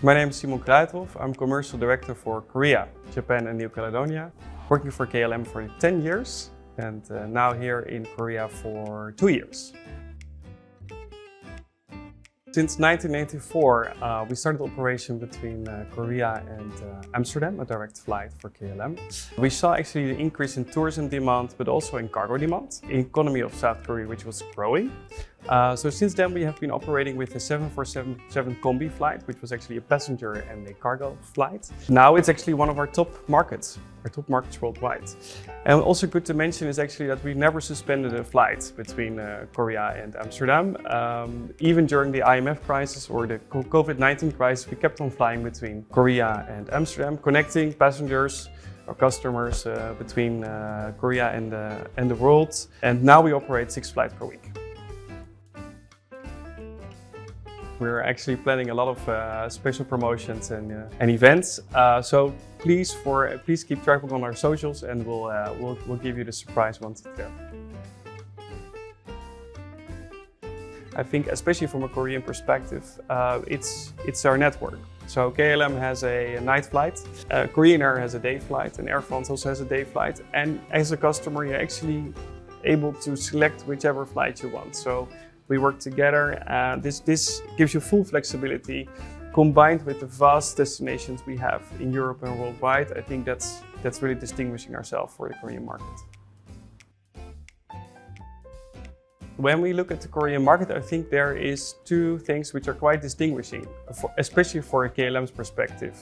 My name is Simon Kruithof. I'm Commercial Director for Korea, Japan and New Caledonia. Working for KLM for 10 years and now here in Korea for 2 years. Since 1994, we started operation between Korea and Amsterdam, a direct flight for KLM. We saw actually an increase in tourism demand, but also in cargo demand, economy of South Korea, which was growing. So since then we have been operating with a 747 Combi flight, which was actually a passenger and a cargo flight. Now it's actually one of our top markets worldwide. And also good to mention is actually that we never suspended a flight between Korea and Amsterdam. Even during the IMF crisis or the COVID-19 crisis, we kept on flying between Korea and Amsterdam, connecting passengers or customers between Korea and the world. And now we operate 6 flights per week. We're actually planning a lot of special promotions and events. So please keep track on our socials, and we'll give you the surprise once it's there. I think, especially from a Korean perspective, it's our network. So KLM has a night flight, Korean Air has a day flight, and Air France also has a day flight. And as a customer, you're actually able to select whichever flight you want. So we work together. This gives you full flexibility, combined with the vast destinations we have in Europe and worldwide. I think that's really distinguishing ourselves for the Korean market. When we look at the Korean market, I think there is 2 things which are quite distinguishing, especially for a KLM's perspective.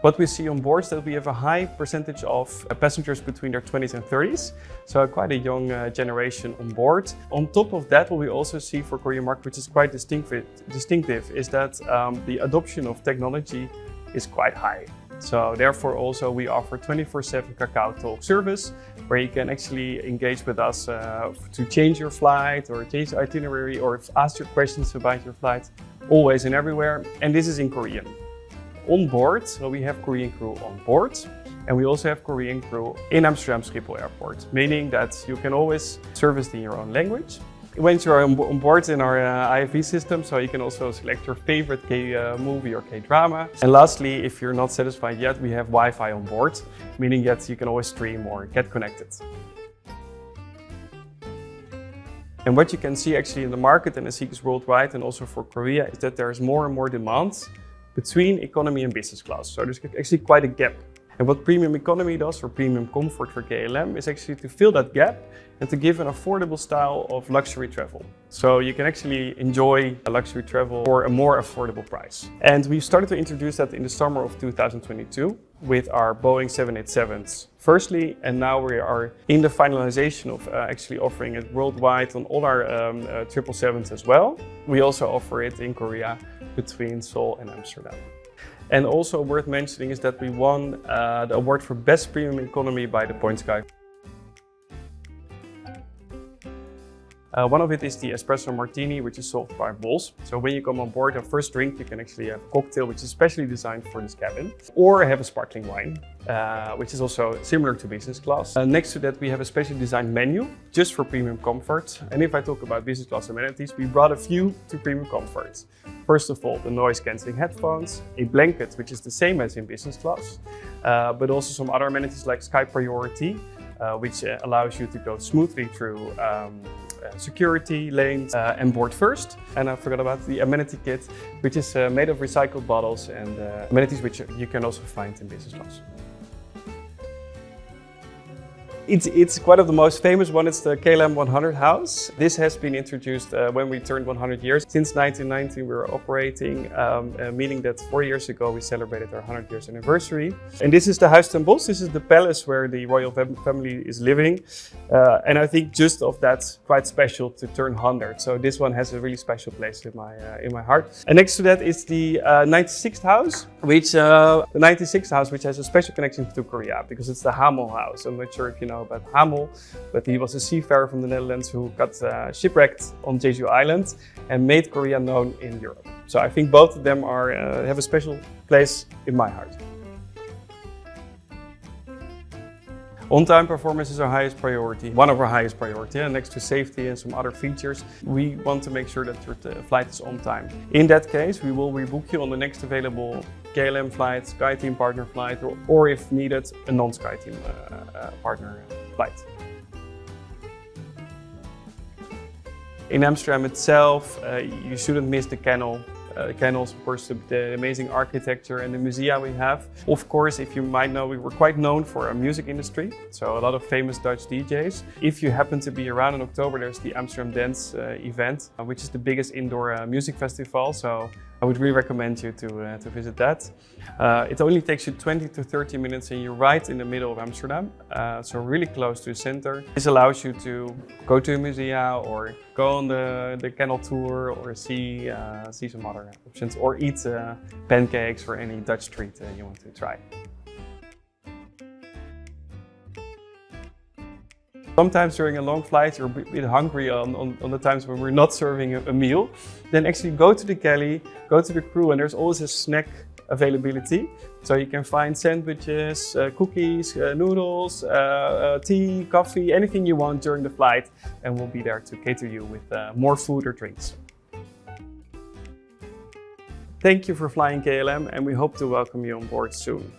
What we see on board is that we have a high percentage of passengers between their 20s and 30s, so quite a young generation on board. On top of that, what we also see for Korean market, which is quite distinctive, is that the adoption of technology is quite high. So therefore also we offer 24/7 KakaoTalk service, where you can actually engage with us to change your flight or change the itinerary or ask your questions about your flight, always and everywhere. And this is in Korean. On board, so we have Korean crew on board, and we also have Korean crew in Amsterdam Schiphol Airport, meaning that you can always service in your own language. Once you're on board in our IFV system, so you can also select your favorite K-movie or K-drama. And lastly, if you're not satisfied yet, we have Wi-Fi on board, meaning that you can always stream or get connected. And what you can see actually in the market, and I see this worldwide and also for Korea, is that there's more and more demand between economy and business class. So there's actually quite a gap. And what Premium Economy does, or Premium Comfort for KLM, is actually to fill that gap and to give an affordable style of luxury travel. So you can actually enjoy a luxury travel for a more affordable price. And we started to introduce that in the summer of 2022 with our Boeing 787s firstly, and now we are in the finalization of actually offering it worldwide on all our 777s as well. We also offer it in Korea between Seoul and Amsterdam. And also worth mentioning is that we won the award for Best Premium Economy by the Points Guy. One of it is the espresso martini, which is sold by Bols. So when you come on board, our first drink, you can actually have a cocktail, which is specially designed for this cabin, or have a sparkling wine, which is also similar to business class. Next to that, we have a specially designed menu just for premium comfort. And if I talk about business class amenities, we brought a few to premium comfort. First of all, the noise cancelling headphones, a blanket, which is the same as in business class, but also some other amenities like Sky Priority, which allows you to go smoothly through security lanes and board first. And I forgot about the amenity kit, which is made of recycled bottles and amenities which you can also find in business class. It's quite of the most famous one. It's the KLM 100 house. This has been introduced when we turned 100 years. Since 1990 we were operating, meaning that 4 years ago we celebrated our 100 years anniversary. And this is the Huis ten Bosch. This is the palace where the royal family is living. And I think just of that, quite special to turn 100. So this one has a really special place in my heart. And next to that is the 96th house, which has a special connection to Korea because it's the Hamel house. I'm not sure if you know about Hamel, but he was a seafarer from the Netherlands who got shipwrecked on Jeju Island and made Korea known in Europe. So I think both of them have a special place in my heart. On-time performance is our highest priority, one of our highest priority. And next to safety and some other features, we want to make sure that your flight is on time. In that case, we will rebook you on the next available KLM flight, SkyTeam partner flight, or if needed, a non-SkyTeam partner flight. In Amsterdam itself, you shouldn't miss the Canal. The canals, of course, the amazing architecture and the musea we have. Of course, if you might know, we were quite known for our music industry, so a lot of famous Dutch DJs. If you happen to be around in October, there's the Amsterdam Dance event, which is the biggest indoor music festival, so I would really recommend you to visit that. It only takes you 20 to 30 minutes and you're right in the middle of Amsterdam, so really close to the center. This allows you to go to a musea or go on the canal tour or see some other options or eat pancakes or any Dutch treat you want to try. Sometimes during a long flight you're a bit hungry on the times when we're not serving a meal. Then actually go to the galley, go to the crew, and there's always a snack availability. So you can find sandwiches, cookies, noodles, tea, coffee, anything you want during the flight, and we'll be there to cater you with more food or drinks. Thank you for flying KLM, and we hope to welcome you on board soon.